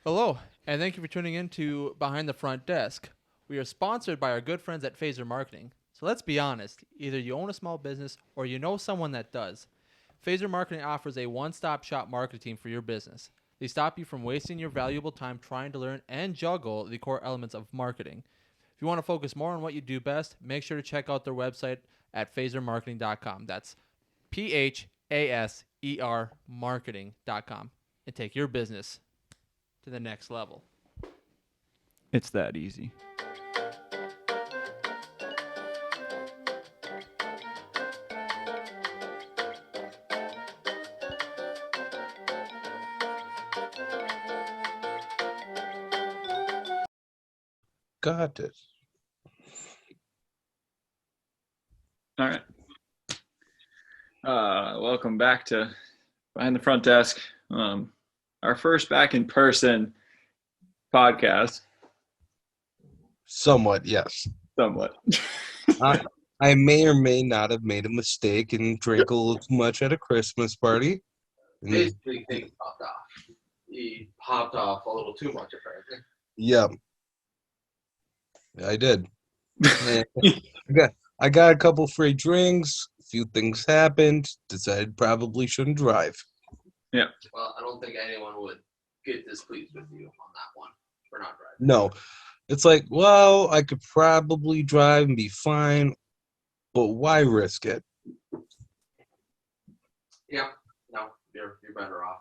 Hello, and thank you for tuning in to Behind the Front Desk. We are sponsored by our good friends at Phaser Marketing. So let's be honest, either you own a small business or you know someone that does. Phaser Marketing offers a one-stop shop marketing team for your business. They stop you from wasting your valuable time trying to learn and juggle the core elements of marketing. If you want to focus more on what you do best, make sure to check out their website at phasermarketing.com. That's PHASER marketing.com and take your business to the next level. It's that easy. Got it. All right. Welcome back to Behind the Front Desk. Our first back in person podcast. Somewhat, yes. Somewhat. I may or may not have made a mistake and drank a little too much at a Christmas party. Basically, things popped off. He popped off a little too much, apparently. Yeah, I did. I got a couple free drinks. A few things happened. Decided probably shouldn't drive. Yeah. Well, I don't think anyone would get displeased with you on that one for not driving. No, it's like, well, I could probably drive and be fine, but why risk it? Yeah, no, you're better off.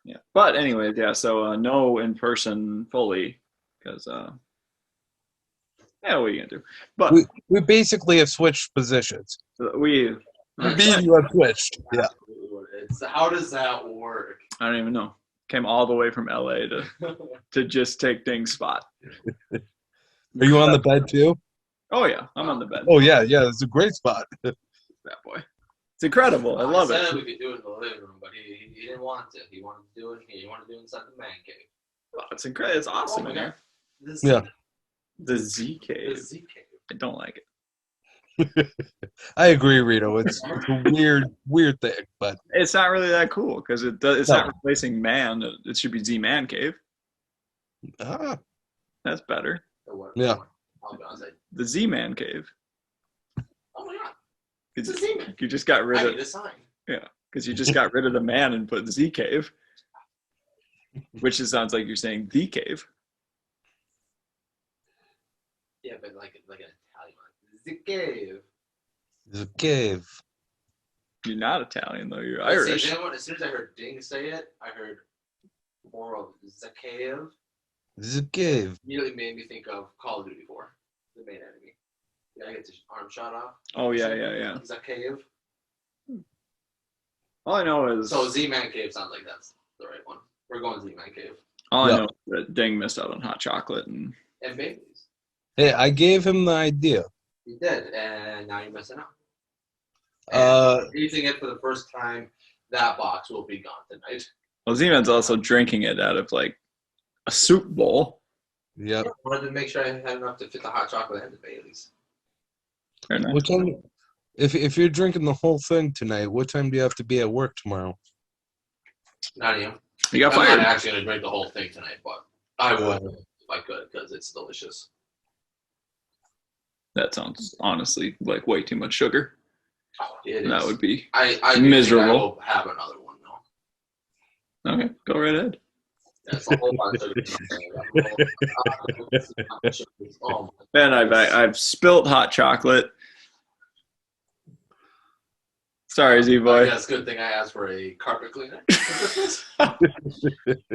Yeah. But anyways, yeah. So no in person fully because what are you gonna do? But We basically have switched positions. we. Me and you have switched. Yeah. How does that work? I don't even know. Came all the way from LA to just take Ding's spot. Are you on the bed too? Oh yeah, I'm on the bed. Oh yeah, it's a great spot. That boy. It's incredible. I love said it. we could do it in the living room, but he didn't want to. He wanted to do it here. He wanted to do it inside the man cave. Oh, it's incredible. It's awesome in here. Yeah. The Z cave. The Z cave. I don't like it. I agree, Reno. It's a weird thing, but It's not really that cool because it's not replacing man. It should be Z man cave. That's better. Yeah. The Z man cave. Oh my god. It's a Z man. You just got rid I of need a sign. Yeah, because you just got rid of the man and put the Z cave, which just sounds like you're saying the cave. Yeah, but like an Italian one. The cave. it's a cave. You're not Italian though. You're But Irish. See, as soon as I heard Ding say it, I heard more of the cave. It's a cave. Immediately made me think of Call of Duty 4, the main enemy. Yeah, I get his arm shot off. Oh yeah. Is that cave? All I know is So Z-Man Cave sounds like that's the right one. We're going Z-Man Cave. all I know is that Ding missed out on hot chocolate and babies. Hey, I gave him the idea. You did, and now you're missing out. Using it for the first time, that box will be gone tonight. well, Z-Man's also drinking it out of like a soup bowl. Yep. I wanted to make sure I had enough to fit the hot chocolate and the Baileys. Very nice. What time? If you're drinking the whole thing tonight, what time do you have to be at work tomorrow? 9 a.m. You got I'm fired. not actually going to drink the whole thing tonight, but I would if I could because it's delicious. That sounds honestly like way too much sugar. Oh, it That is. would be I miserable. I will have another one though. Okay, go right ahead. That's a whole lot of sugar. Oh, Man, I've spilt hot chocolate. Sorry, Z I boy. guess good thing I asked for a carpet cleaner.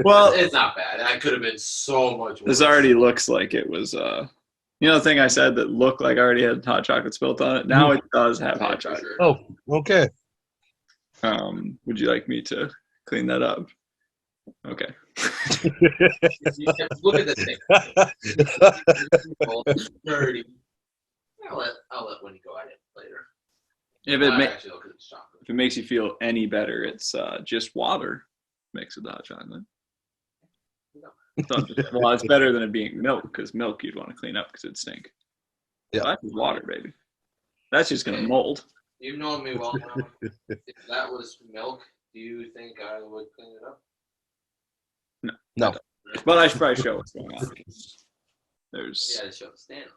Well, it's not bad. That could have been so much worse. this already looks like it was the thing I said that looked like I already had hot chocolate spilt on it. Now it does have hot chocolate. Sure. Oh, okay. Would you like me to clean that up? Okay. Look at this thing. Dirty. I'll let Winnie go at it later. If Actually, look at this chocolate. it makes you feel any better, it's just water mixed with hot chocolate. So well, it's better than it being milk because milk you'd want to clean up because it'd stink. Yeah. That's just water, baby. That's just gonna mold. You've known me well enough. If that was milk, do you think I would clean it up? No. But I should probably show what's going on. There's. Yeah, show the stand.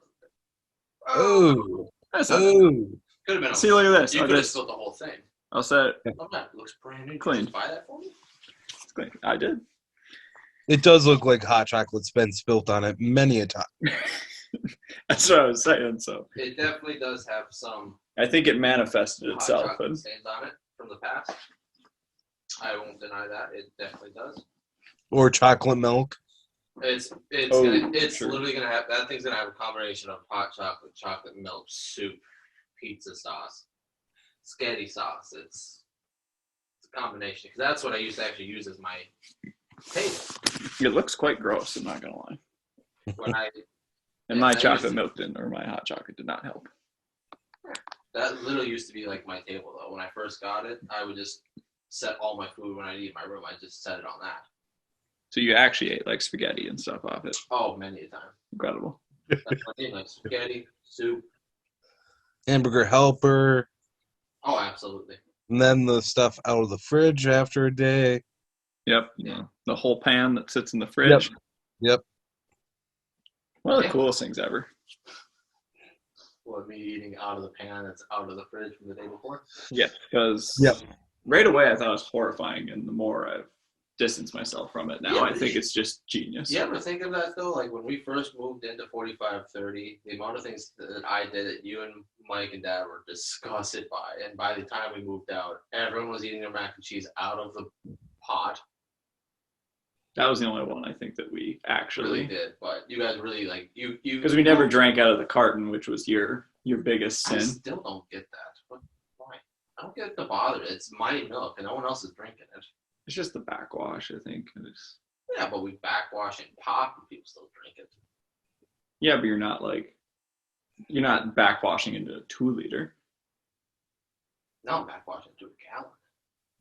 Oh. That's not. Oh. Could have been. See, look at this. You I could have just. spilled the whole thing. I'll set it. Oh, that looks brand new. Did Clean. you just buy that for me? It's clean. I did. It does look like hot chocolate's been spilt on it many a time. That's what I was saying. So It definitely does have some I think it manifested hot itself. chocolate And stains on it from the past. I won't deny that. It definitely does. Or chocolate milk. It's sure. literally gonna have that thing's gonna have a combination of hot chocolate, chocolate milk, soup, pizza sauce, spaghetti sauce. It's a combination because that's what I used to actually use as my table. it looks quite gross. I'm not gonna lie. When I And Yeah, my that chocolate used to- milk didn't, or my hot chocolate did not help. that literally used to be like my table though. When I first got it, I would just set all my food when I eat in my room. I just set it on that. So you actually ate like spaghetti and stuff off it. Oh, many a time. Incredible. That's my thing, like spaghetti, soup. Hamburger helper. Oh, absolutely. And then the stuff out of the fridge after a day. Yep. Yeah. The whole pan that sits in the fridge. Yep. One of the Yeah. coolest things ever. Well, me eating out of the pan that's out of the fridge from the day before. Yeah. Because Yep. right away I thought it was horrifying, and the more I've distanced myself from it now, Yeah, I think it's just genius. You ever think of that though? Like when we first moved into 4530, the amount of things that I did that you and Mike and Dad were disgusted by, and by the time we moved out, everyone was eating their mac and cheese out of the pot. That was the only one I think that we Really actually, did, but you guys really like you because we never drank out of the carton, which was your biggest I sin. still don't get that. Why? I don't get the bother. It's my milk, and no one else is drinking it. It's just the backwash, I think. Yeah, but we backwash and pop, and people still drink it. Yeah, but you're not backwashing into a 2-liter. Now I'm backwashing to a gallon.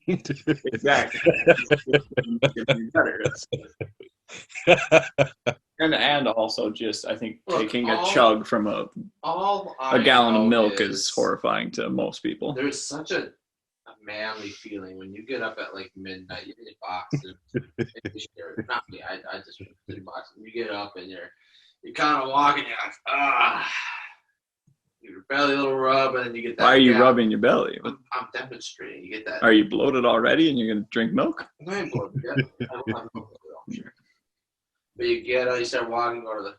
Exactly. Better. And also just I think Look, taking a chug from a gallon of milk is horrifying to most people. There's such a manly feeling when you get up at like midnight, you get boxes. Not me, I just drink boxes. You get up and you're kind of walking, you're like, your belly a little rub, and then you get that. Why are you rubbing your belly? I'm demonstrating. You get that. Are you bloated already and you're gonna drink milk? I ain't bloated yet. I don't have milk though, sure. But you start walking, go to the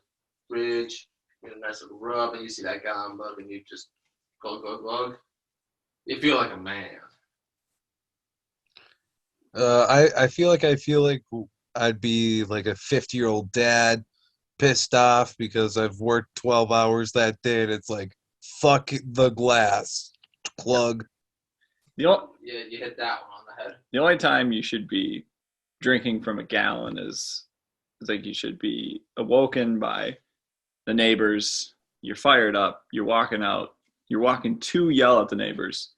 fridge, get a nice little rub, and you see that gallon of milk, and you just glug, glug, glug. You feel like a man. I feel like I'd be like a 50-year-old dad, pissed off because I've worked 12 hours that day, and it's like, fuck the glass, plug. Yeah, you hit that one on the head. The only time you should be drinking from a gallon is like you should be awoken by the neighbors. You're fired up. You're walking out. You're walking to yell at the neighbors.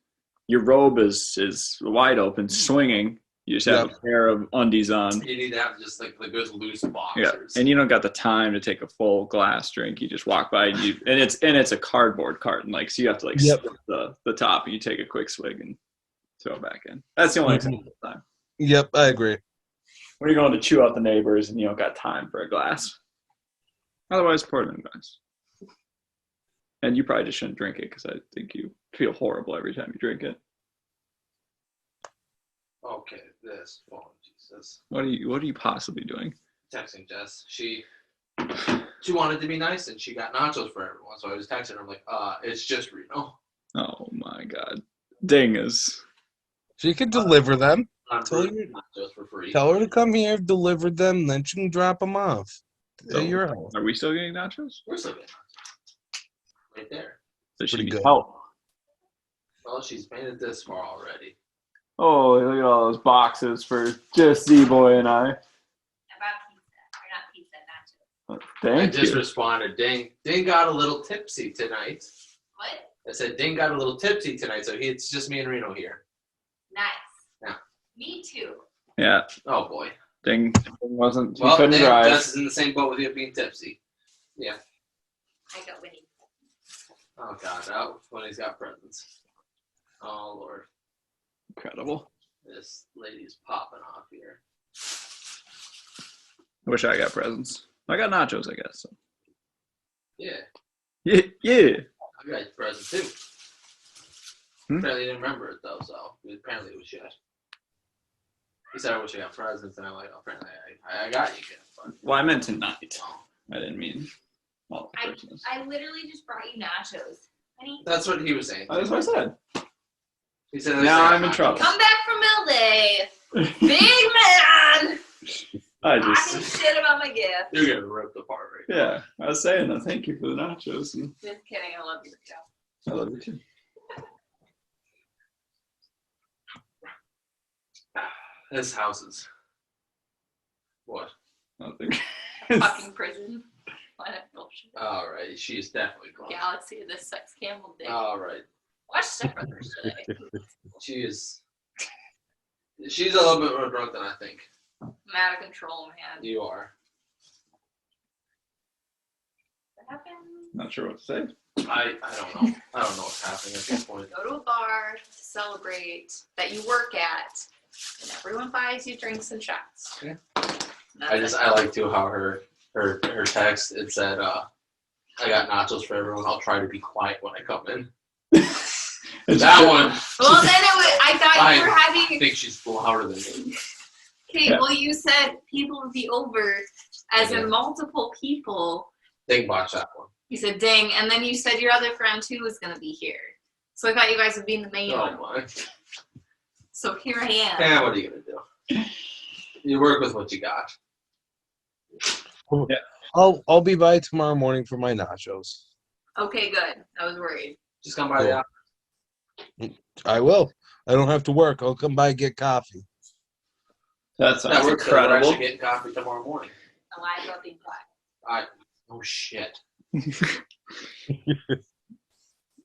Your robe is wide open, swinging. You just have a pair of undies on. You need to have just like the good loose Yeah, boxers. and you don't got the time to take a full glass drink. You just walk by and it's a cardboard carton, like so you have to like split the top and you take a quick swig and throw it back in. That's the only acceptable time. Yep, I agree. When you're going to chew out the neighbors and you don't got time for a glass. Otherwise, pour it in a glass. And you probably just shouldn't drink it because I think you feel horrible every time you drink it. Okay, this. Oh, Jesus. What are you possibly doing? Texting Jess. She wanted to be nice and she got nachos for everyone. So I was texting her. I'm like, it's just Reno. Oh my God. Dingus. She could deliver them. I'm Tell bringing nachos for free. Tell her to come here, deliver them, then she can drop them off at your house. Are we still getting nachos? We're still getting nachos. Right there. So she Pretty needs good. help. Well, she's made it this far already. Oh, look at all those boxes for just Z-Boy and I. I brought pizza, or not pizza, nachos. Thank I just you. responded, Ding got a little tipsy tonight. What? I said, Ding got a little tipsy tonight, so it's just me and Reno here. Nice. Yeah. Me too. Yeah, Oh, boy. Ding wasn't. He Well, couldn't Ding, drive. Jess is in the same boat with you being tipsy. Yeah. I got Winnie. Oh, God. Oh, when he's got presents. Oh, Lord. Incredible. This lady's popping off here. I wish I got presents. I got nachos, I guess. So. Yeah. Yeah. I got a present too. Apparently, he didn't remember it though, so apparently it was shit. He said, I wish I got presents, and I'm like, oh, apparently I got you gifts. Well, I meant tonight. I didn't mean all Christmas. I literally just brought you nachos. Honey, That's what he was saying. That's what I said. He said, Now I'm in trouble. come back from LA. Big man. Talking shit about my gift. You're getting ripped apart right now. Yeah, I was saying that. Thank you for the nachos. Just kidding. I love you, Joe. I love you too. This house is what? Nothing. Fucking prison. Planet bullshit. Alright, she's definitely drunk. Galaxy of the Sex Camel Dick. Alright. Watch Step Brothers today. She's a little bit more drunk than I think. I'm out of control, man. You are. What happened? Not sure what to say. I don't know. I don't know what's happening at this point. Go to a bar to celebrate that you work at, and everyone buys you drinks and shots. Yeah. That's I like to how her text, it said, I got nachos for everyone. I'll try to be quiet when I come in. That one. Well, then I thought you were I having. think she's louder than me. Okay, Yeah. well, you said people would be over, as in multiple people. Think watch that one. You said ding, and then you said your other friend too was going to be here. So I thought you guys would be in the main one. Oh my. So here I am. Yeah, what are you gonna do? You work with what you got. I'll be by tomorrow morning for my nachos. Okay, good. I was worried. Just come by the office. I will. I don't have to work. I'll come by and get coffee. That sounds We're actually incredible. getting coffee tomorrow morning. I lied about being black. Oh shit.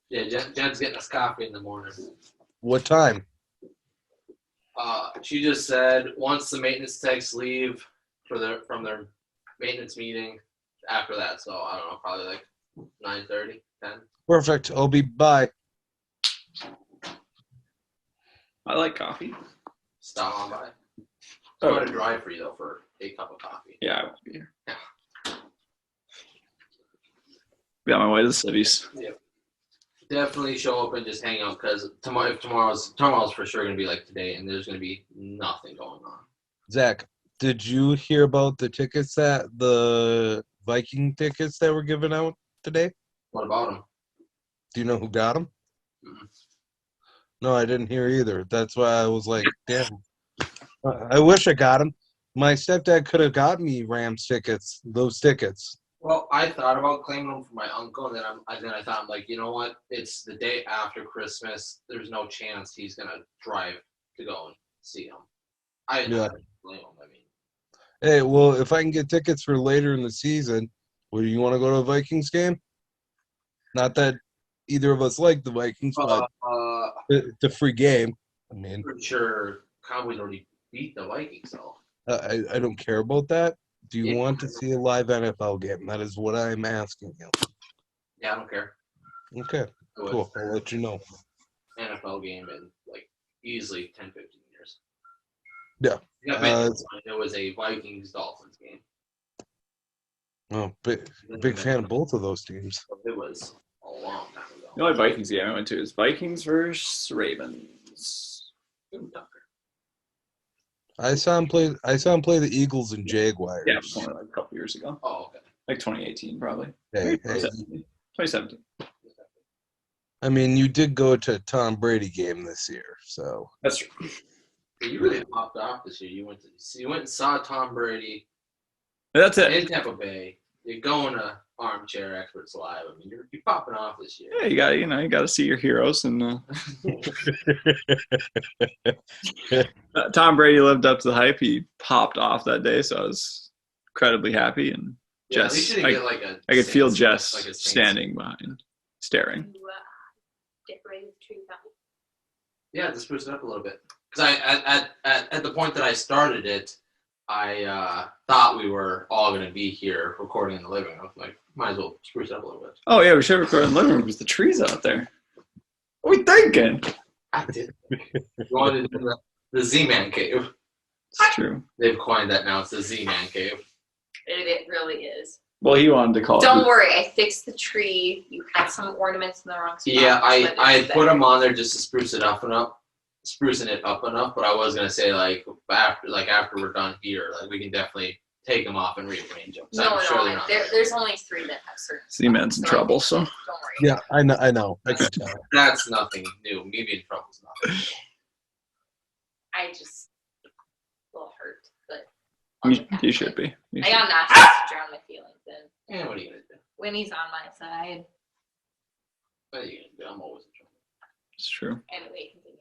Yeah, Jen's getting us coffee in the morning. What time? She just said once the maintenance techs leave from their maintenance meeting, after that, so I don't know, probably like 9:30, 10. Perfect. I'll be by. I like coffee. Stop on by. Oh. I'm going to drive for you though for a cup of coffee. Yeah, I won't be here. Be on my way to the cities. Definitely show up and just hang out because tomorrow's for sure going to be like today, and there's going to be nothing going on. Zach, did you hear about the Viking tickets that were given out today? What about them? Do you know who got them? Mhm. No, I didn't hear either. That's why I was like, damn. I wish I got them. My stepdad could have got me Rams tickets, those tickets. Well, I thought about claiming them for my uncle, and then I thought, I'm like, you know what? It's the day after Christmas. There's no chance he's gonna drive to go and see him. I Yeah. don't blame him. I mean, Hey, well, if I can get tickets for later in the season, would you want to go to a Vikings game? Not that either of us like the Vikings, but it's a free game. I mean, pretty sure Cowboys already beat the Vikings, though. I don't care about that. Do you Yeah. want to see a live NFL game? That is what I'm asking you. Yeah, I don't care. Okay, I would. cool. I'll let you know. NFL game in like easily 10, 15 years. Yeah. It was a Vikings Dolphins game. Oh, big fan of both of those teams. It was a long time ago. The only Vikings game I went to is Vikings versus Ravens. Ooh, Tucker. I saw him play the Eagles and Jaguars. Yeah, only like a couple years ago. Oh, okay. Like 2018, probably. Hey, 2017. I mean, you did go to a Tom Brady game this year, so That's true. But you really popped off this year. You went and saw Tom Brady That's it. in Tampa Bay. You're going to Armchair Experts Live. I mean, you're popping off this year. Yeah, you got to see your heroes, and Tom Brady lived up to the hype. He popped off that day, so I was incredibly happy. And Yeah, Jess, they should get like a. I could feel Saints- Jess like a Saints- standing behind, staring. You decorated the tree up. Yeah, to spruce it up a little bit. Because at the point that I started it, I thought we were all going to be here recording in the living room. Like, might as well spruce it up a little bit. Oh yeah, we should record in the living room because the trees out there. What are we thinking? I did. You wanted to do the Z-Man cave. It's true. They've coined that now. It's the Z-Man cave. It really is. Well, he wanted to call Don't it. worry, I fixed the tree. You had some ornaments in the wrong spot. Yeah, but I it's put there. them on there just to sprucing it up enough. But I was gonna say after we're done here, like we can definitely take them off and rearrange them. No, there's only 3 that have certain. Cements in spots, trouble, so. don't worry. Yeah, I know. I can tell. That's nothing new. Me being in trouble is nothing new. I just a little hurt, but I'll get past You it. should be. You I should. got Nachos to drown my feelings in. Yeah, what are you gonna do? When he's on my side. What are you gonna do? I'm always in trouble. It's true. Anyway, continue.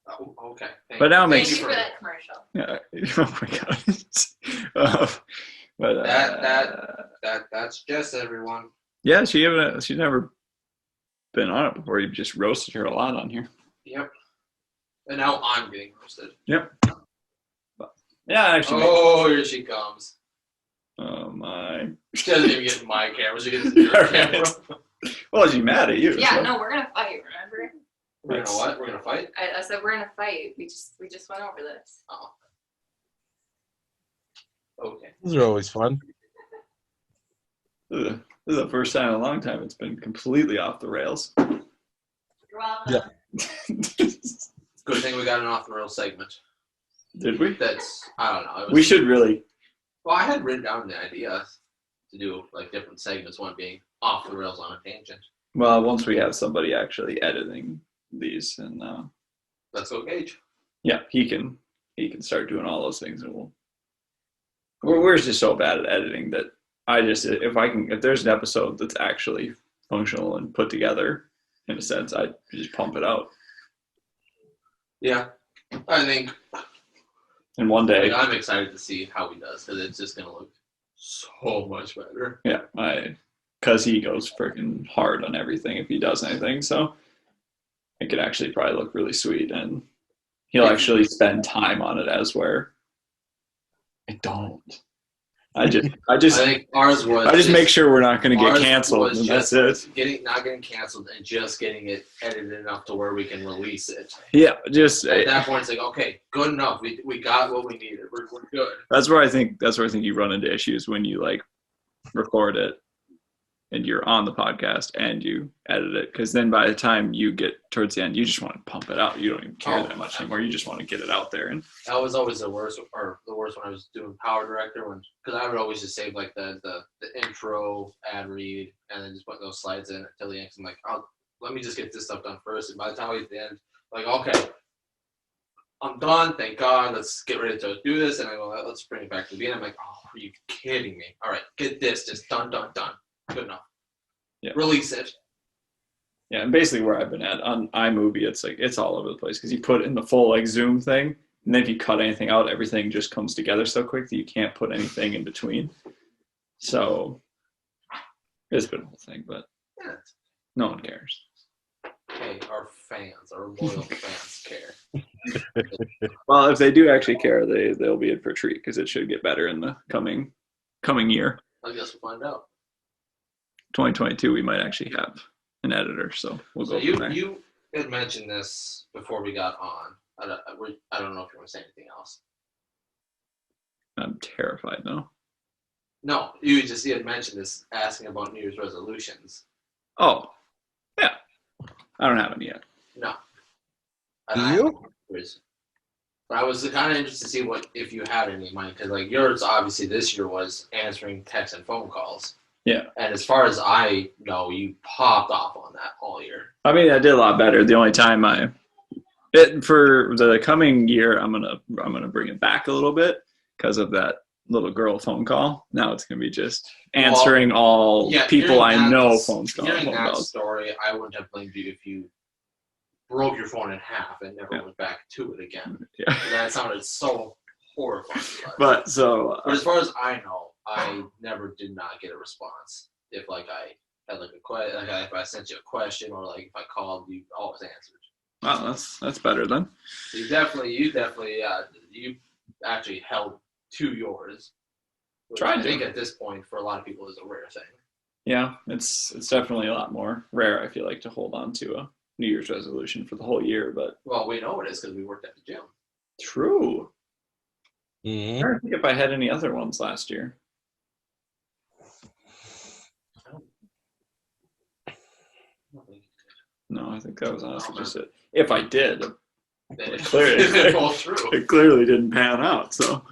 Oh, okay. But now it Thank makes you for that commercial. Yeah. Oh my god. But that's just everyone. yeah, she's never been on it before. You've just roasted her a lot on here. Yep. And now I'm getting roasted. Yep. Yeah, actually. Oh, here she comes. Oh my. She doesn't even get my camera. She gets your camera. Well, she's mad at you. Yeah, so. no, we're gonna fight, remember? We're gonna what? We're gonna fight? I said we're gonna fight. We just went over this. Oh. Okay. Those are always fun. This is the first time in a long time it's been completely off the rails. You're welcome. Yeah. Good thing we got an off the rail segment. Did we? That's I don't know. We should really. Well, I had written down the idea to do like different segments. One being off the rails on a tangent. Well, once we have somebody actually editing these, and Let's go, Gage. yeah, he can start doing all those things, and we're just so bad at editing that if there's an episode that's actually functional and put together in a sense, I just pump it out. Yeah, I think. And one day, I'm excited to see how he does because it's just gonna look so much better. yeah, because he goes freaking hard on everything if he does anything, so it could actually probably look really sweet, and he'll actually spend time on it. As where I don't. I think ours was. I just make sure we're not going to get ours canceled, was and that's just it. not getting canceled and just getting it edited enough to where we can release it. Yeah, just At that point, it's like, okay, good enough. We got what we needed. We're good. that's where I think you run into issues when you like record it and you're on the podcast and you edit it, because then by the time you get towards the end, you just want to pump it out. You don't even care that much anymore. You just want to get it out there. And That was always the worst when I was doing Power Director, because I would always just save like the intro, ad read, and then just put those slides in until the end. I'm like, let me just get this stuff done first. And by the time we get to the end, like, okay, I'm done. Thank God. Let's get ready to do this. And I go, let's bring it back to the beginning. I'm like, oh, are you kidding me? All right, get this. Just done. Good enough. Yeah. Release it. yeah, and basically where I've been at on iMovie, it's like it's all over the place because you put in the full like zoom thing, and then if you cut anything out, everything just comes together so quick that you can't put anything in between. So it's been a whole thing, but Yeah. no one cares. Hey, our loyal fans care. Well, if they do actually care, they'll be in for a treat because it should get better in the coming year. I guess we'll find out. 2022, we might actually have an editor, so we'll So go from there. you had mentioned this before we got on. I don't know if you want to say anything else. I'm terrified now. No, you had mentioned this, asking about New Year's resolutions. Oh, yeah. I don't have any yet. No. Do you? But I was kind of interested to see if you had any in mind, because like yours obviously this year was answering texts and phone calls. Yeah. And as far as I know, you popped off on that all year. I mean, I did a lot better. The only time for the coming year, I'm gonna bring it back a little bit because of that little girl phone call. Now it's gonna be just answering all people I know phone Hearing that calls. story, I wouldn't have blamed you if you broke your phone in half and never went back to it again. Yeah. That sounded so horrifying. But so as far as I know, I never did not get a response. If like I had like a question, like if I sent you a question or like if I called, you always answered. wow, that's better then. So you definitely, you actually held to yours. Which Tried I think to. at this point for a lot of people is a rare thing. Yeah, it's definitely a lot more rare. I feel like to hold on to a New Year's resolution for the whole year, but Well, we know it is because we worked at the gym. true. Mhm. I don't think if I had any other ones last year. No, I think that was honestly just it. If I did, It clearly, fall through. it clearly didn't pan out. So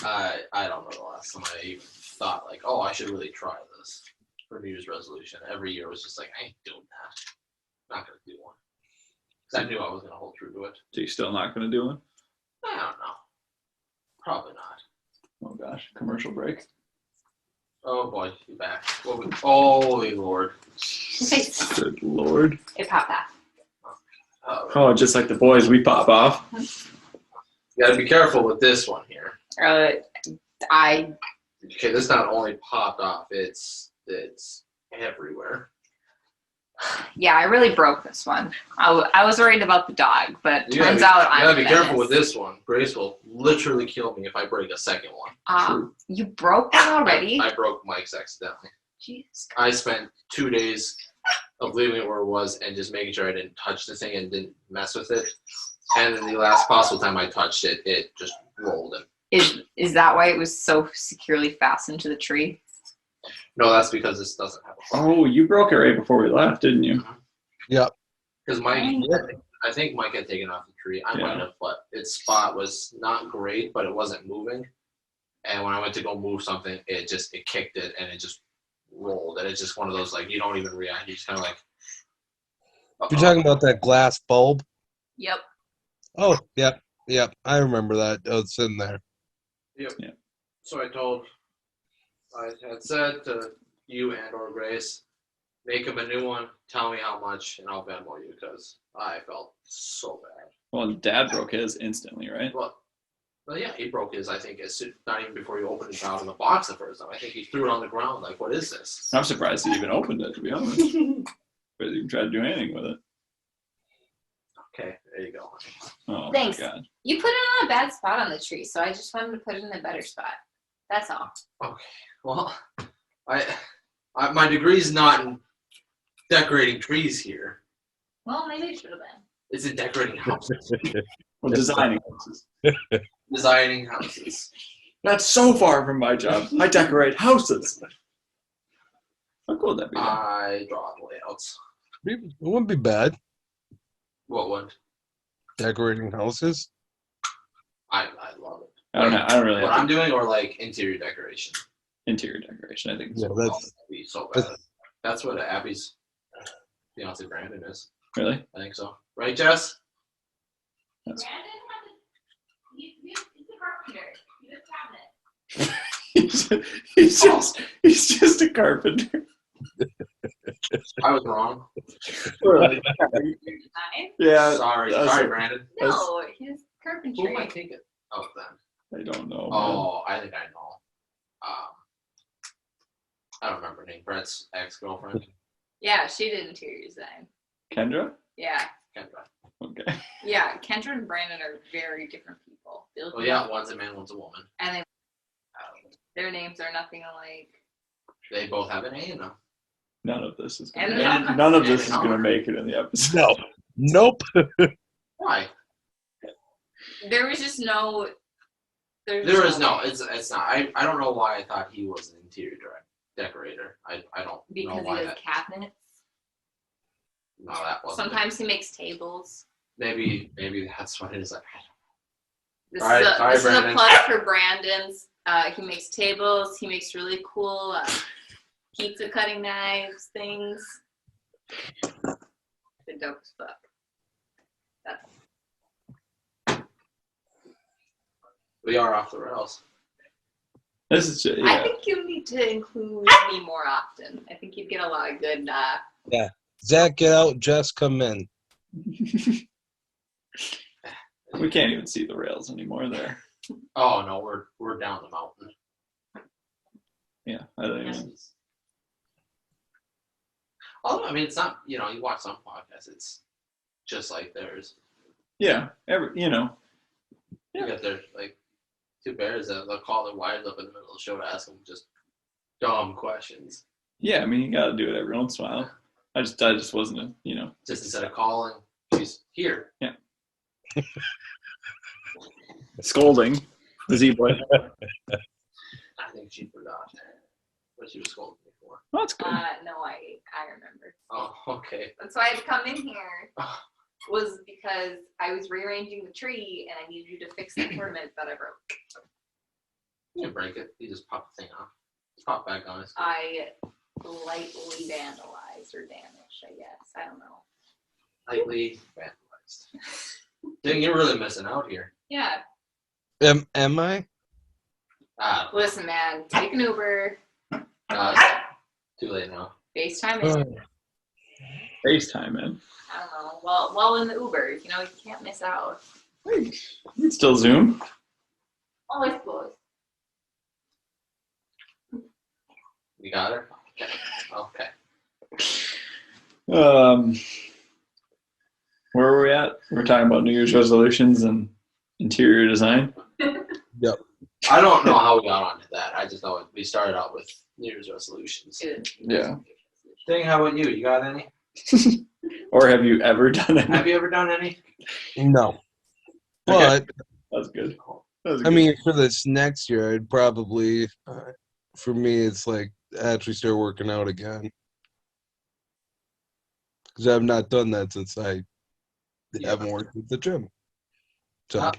I don't know the last time I even thought like, oh, I should really try this for New Year's resolution. Every year was just like, I ain't doing that. Not gonna do one. 'Cause I knew I was gonna hold true to it. you're still not going to do one? I don't know. Probably not. Oh gosh, commercial break. Oh boy, you back. Holy Lord. Good Lord. It popped off. Oh, just like the boys, we pop off. You gotta be careful with this one here. I Okay, this not only popped off, it's everywhere. Yeah, I really broke this one. I was worried about the dog, but turns out I'm You gotta be the careful menace. with this one. Grace will literally kill me if I break a second one. True. You broke one already? I broke Mike's accidentally. Jeez. I spent 2 days of leaving it where it was and just making sure I didn't touch the thing and didn't mess with it. And then the last possible time I touched it, it just rolled it. Is that why it was so securely fastened to the tree? No, that's because this doesn't have a Oh, you broke it right before we left, didn't you? Yep. Because Mike, Yep. I think Mike had taken off the tree. I Yeah. might have, but its spot was not great, but it wasn't moving. And when I went to go move something, it kicked it and it just rolled. And it's just one of those like you don't even react. You just kind of like. You're talking about that glass bulb? Yep. Oh, yep. I remember that. Oh, it's in there. Yep. Yeah. So I had said to you and or Grace, make him a new one. Tell me how much, and I'll Venmo you because I felt so bad. Well, Dad broke his instantly, right? Well, yeah, he broke his. I think as soon, not even before he opened it out of the box the first time. I think he threw it on the ground. Like, what is this? I'm surprised he even opened it, to be honest. But he even tried to do anything with it. Okay, there you go. Oh Thanks. my God. You put it on a bad spot on the tree, so I just wanted to put it in a better spot. That's all. Okay. Well, I my degree's not in decorating trees here. Well, maybe it should have been. It's in decorating houses. Well, designing houses. Designing houses. That's so far from my job. I decorate houses. How cool would that be? I draw the layouts. It wouldn't be bad. What one? Decorating houses. I love it. I don't really What have I'm doing, or like interior decoration. interior decoration. I think. Yeah, Oh, that's that'd be so bad. That's what Abby's fiance Brandon is. Really? I think so. Right, Jess? That's- He's a carpenter. He's a cabinet. he's just a carpenter. I was wrong. Design? Yeah. Sorry, that's sorry, it. Brandon. No, he's Who carpentry. am I thinking of then? I don't know. Man. Oh, I think I know. I don't remember her name. Brett's ex-girlfriend, Yeah, she did interior design. Kendra? Yeah. Kendra. Okay. Yeah, Kendra and Brandon are very different people. They look Oh yeah, one's a man, one's a woman. And their names are nothing alike. They both have an A, no? None of this is And gonna, the none of this is number. gonna make it in the episode. no. Nope. Why? There was just no. There is no. It's not. I don't know why I thought he was an interior decorator. I don't Because know he why does that. cabinets. No, that wasn't. Sometimes he makes tables. Maybe that's what it is. Like, This, All right, is, a, sorry, this is a Brandon. plus for Brandon's. He makes tables. He makes really cool pizza cutting knives, things. The dope as fuck. we are off the rails. This is just, I yeah. think you need to include me more often. I think you'd get a lot of good. Zach, get out. Jess, come in. We can't even see the rails anymore there. Oh no, we're down the mountain. Yeah, I don't even. Although I mean, it's not. You watch some podcasts. It's just like theirs. Yeah, You got their like two bears that they'll call their wives up in the middle of the show to ask them just dumb questions. yeah. I mean, you gotta do it every once in a while. I just wasn't Just instead of calling, she's here. scolding The Z boy. I think she forgot what she was scolding me for. Oh, that's good. No, I remember. Oh, okay. That's why I'd come in here. Was because I was rearranging the tree and I needed you to fix the ornament that I broke. You didn't break it. You just popped the thing off. Just pop back on it. I lightly vandalized or damaged, I guess. I don't know. Lightly vandalized. Dang, you're really missing out here. Yeah. Am I? Listen, man, take an Uber. Too late now. FaceTime in. FaceTime, man. I don't know. Well, while in the Uber, you can't miss out. You can still Zoom. Always close. You got her? Okay. Where were we at? We're talking about New Year's resolutions and interior design. Yep. I don't know how we got onto that. I just know we started out with New Year's resolutions. Yeah. Ding, how about you? You got any? Or have you ever done it? Have you ever done any? No. Okay. But That's good. I mean, for this next year, I'd probably, for me, it's like actually start working out again. Because I've not done that since I haven't worked at the gym. So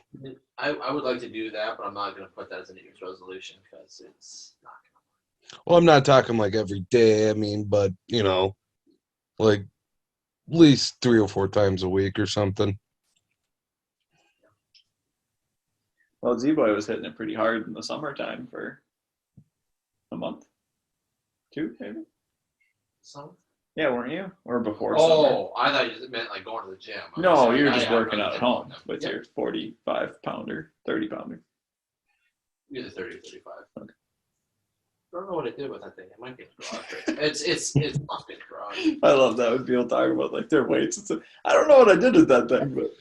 I would like to do that, but I'm not going to put that as a New Year's resolution because it's not going to. well, I'm not talking like every day. I mean, but like at least 3 or 4 times a week or something. Well, Z-Boy was hitting it pretty hard in the summertime for a month. 2, maybe? So? Yeah, weren't you? Or before summer? Oh, I thought you meant like going to the gym. No, you're just working out at home with your 45-pounder, 30-pounder. Either 30 or 35. Okay. I don't know what it did with that thing. It might be in the garage. It's not in the garage. I love that when people talk about like their weights. I don't know what I did with that thing, but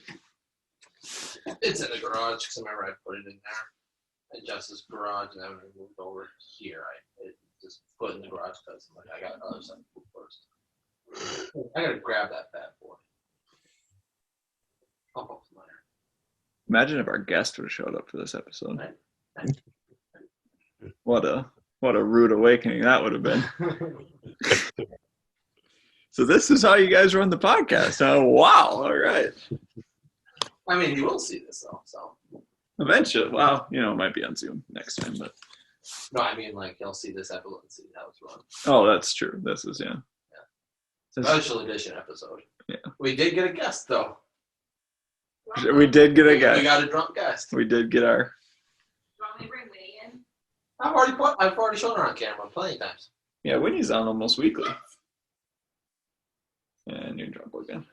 It's in the garage because I remember I put it in there in Jess's garage, and then when we moved over here, I just put it in the garage because I'm like, I got other stuff to do first. I gotta grab that bad boy. Pump up the minor. imagine if our guest would have showed up for this episode. Right. What a rude awakening that would have been. So this is how you guys run the podcast. Oh wow! All right. I mean, he will see this though, so. Eventually, well, it might be on Zoom next time, but No, I mean, like, he'll see this episode and see how it's run. oh, that's true. This is Special edition episode. Yeah. We did get a guest though. We did get a We guest. got a drunk guest. We did get our. You want me to bring Winnie in? I've already shown her on camera plenty of times. Yeah, Winnie's on almost weekly. And you're drunk again.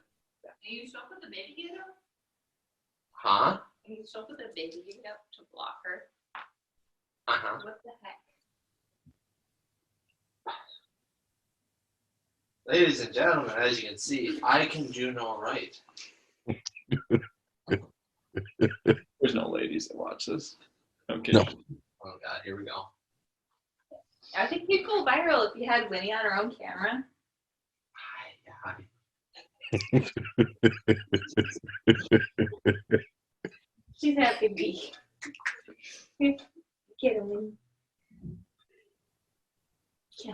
Are you still put the baby gate up? Huh? Are you still put the baby gate up to block her? Uh-huh. What the heck? Ladies and gentlemen, as you can see, I can do no right. There's no ladies that watch this. Okay. No. Oh God, here we go. I think you'd go viral if you had Winnie on her own camera. Hi. She's happy to be. Get him, Winnie. Yeah.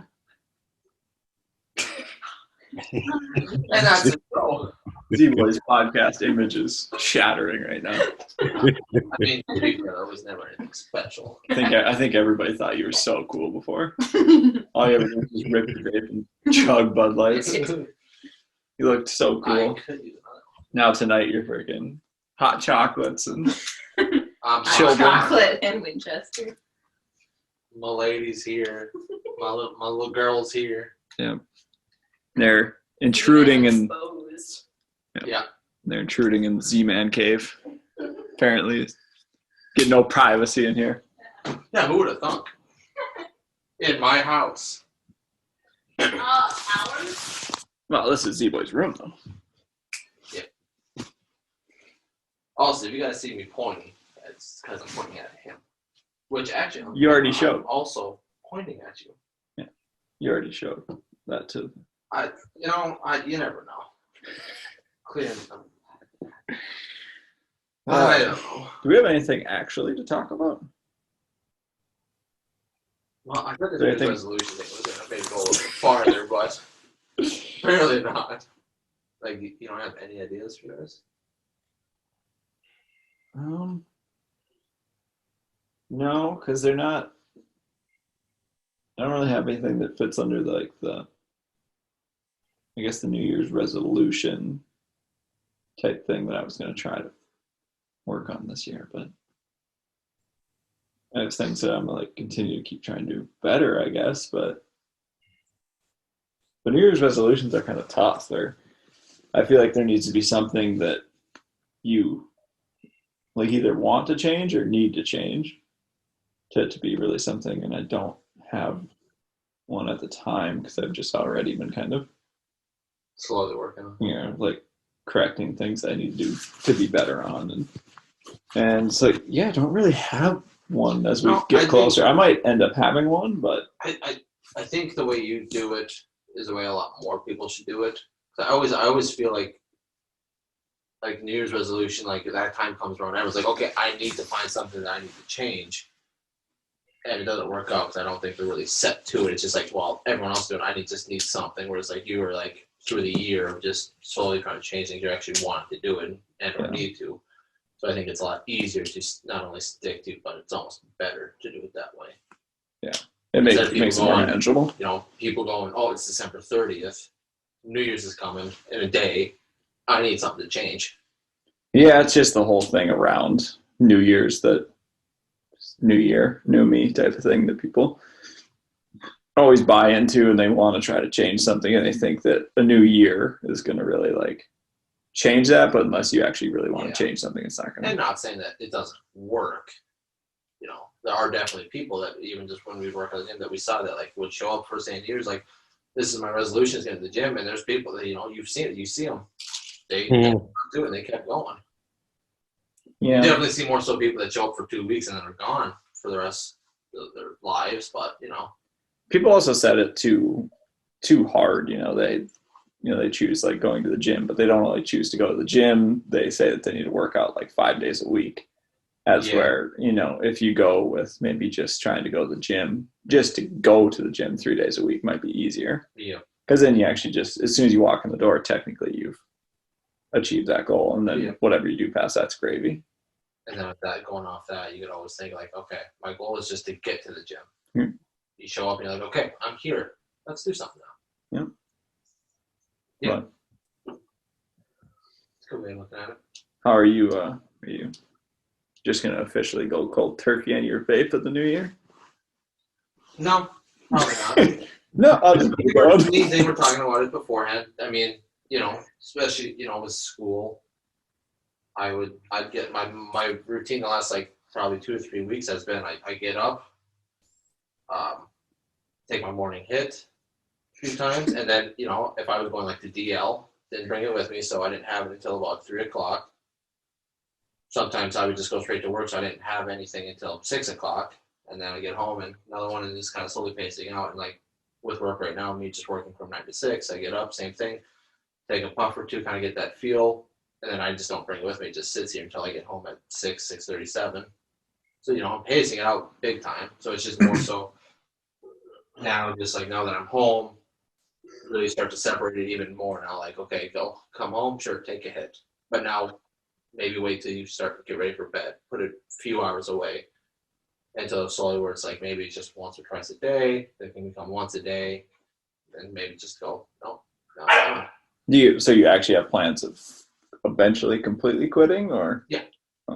And that's it. Oh, Z-Boy's podcast image is shattering right now. I mean, to be fair, there was never anything special. I think everybody thought you were so cool before. All you ever did was rip your vape and chug Bud Lights. You looked so I cool. could use another Now tonight you're freaking hot chocolates and one. Children. Chocolate and Winchester. My ladies here. My little girls here. they're intruding in Exposed. they're intruding in the Z-Man cave. Apparently, get no privacy in here. Yeah, who would have thunk? In my house. Ours? Well, this is Z-Boy's room though. Also, if you guys see me pointing, it's because I'm pointing at him. Which actually, You already showed. I'm also pointing at you. You already showed that too. You never know. Clear. I don't know. Do we have anything actually to talk about? Well, I thought the So I New Year's think- resolution thing was going to maybe go a little farther, but apparently not. Like, you don't have any ideas for this? No, because they're not. I don't really have anything that fits under I guess the New Year's resolution type thing that I was going to try to work on this year, but I have things that I'm like continue to keep trying to do better, I guess. But New Year's resolutions are kind of tough. I feel like there needs to be something that you like either want to change or need to change to be really something, and I don't have one at the time because I've just already been kind of Slowly working on. like correcting things that I need to do to be better on, and so yeah, I don't really have one as we get closer. I might end up having one, but I think the way you do it is the way a lot more people should do it. I always feel like New Year's resolution, like that time comes around, everyone's like, okay, I need to find something that I need to change. And it doesn't work out because I don't think they're really set to it. It's just like, well, everyone else doing it, just need something. Whereas like you were like through the year of just slowly trying to change things, you actually want to do it and or need to. So I think it's a lot easier to not only stick to, but it's almost better to do it that way. Yeah, it makes it more manageable. You know, people going, oh, it's December 30th, New Year's is coming in a day. I need something to change. Yeah, it's just the whole thing around New Year's, that new year, new me type of thing that people always buy into, and they want to try to change something, and they think that a new year is going to really like change that, but unless you actually really want to change something, it's not going to. And not saying that it doesn't work. You know, there are definitely people that even just when we work at the gym that we saw that like would show up first day of years like, this is my resolution is getting to the gym, and there's people that, you know, you've seen it, you see them, they do it, and they kept going. Yeah, you definitely see more so people that show up for 2 weeks and then are gone for the rest of their lives, but you know, people also set it too hard. They choose like going to the gym, but they don't really choose to go to the gym. They say that they need to work out like 5 days a week. Where, if you go with maybe just trying to go to the gym, just to go to the gym 3 days a week might be easier. Yeah. Because then you actually just, as soon as you walk in the door, technically you've achieved that goal. And then whatever you do past that's gravy. And then with that, going off that, you could always think like, okay, my goal is just to get to the gym. You show up and you're like, okay, I'm here. Let's do something now. Yeah. It's a good way of looking at it. How are you? Are you just going to officially go cold turkey on your vape at the new year? No, probably not. No, they were talking about it beforehand. I mean, especially, with school, I'd get my routine the last like probably 2 or 3 weeks has been I get up, take my morning hit a few times, and then if I was going like to DL, didn't bring it with me, so I didn't have it until about 3 o'clock. Sometimes I would just go straight to work, so I didn't have anything until 6 o'clock, and then I get home and another one, and just kind of slowly pacing out. And like with work right now, me just working from 9 to 6, I get up, same thing, take a puff or two, kind of get that feel. And then I just don't bring it with me. It just sits here until I get home at 6:37. So, I'm pacing it out big time. So it's just more so now, just like now that I'm home, really start to separate it even more now. Like, okay, come home, sure, take a hit. But now maybe wait till you start to get ready for bed. Put it a few hours away until slowly where it's like maybe it's just once or twice a day. Then can become once a day. And maybe just go, no. So you actually have plans of eventually completely quitting, or? Yeah. I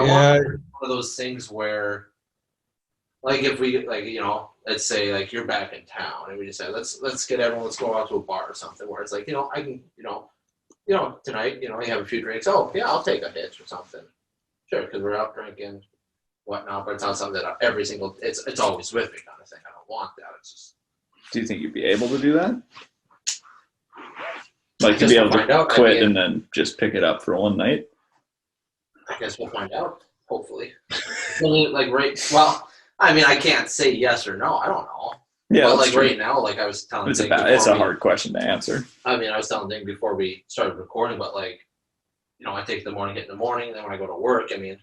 want one of those things where, like, if we, like, let's say, like, you're back in town, and we just say, let's get everyone, let's go out to a bar or something, where it's like, I can, tonight, you have a few drinks. Oh, yeah, I'll take a hit or something. Sure, because we're out drinking, whatnot, but it's not something that it's always with me kind of thing. I don't want that. It's just. Do you think you'd be able to do that? Like to be able to quit and then just pick it up for one night? I guess we'll find out, hopefully. I can't say yes or no. I don't know. Yeah, but like right now, like I was telling it's a hard question to answer. I mean, I was telling Ding before we started recording, but like, I take the morning hit in the morning, and then when I go to work, I mean,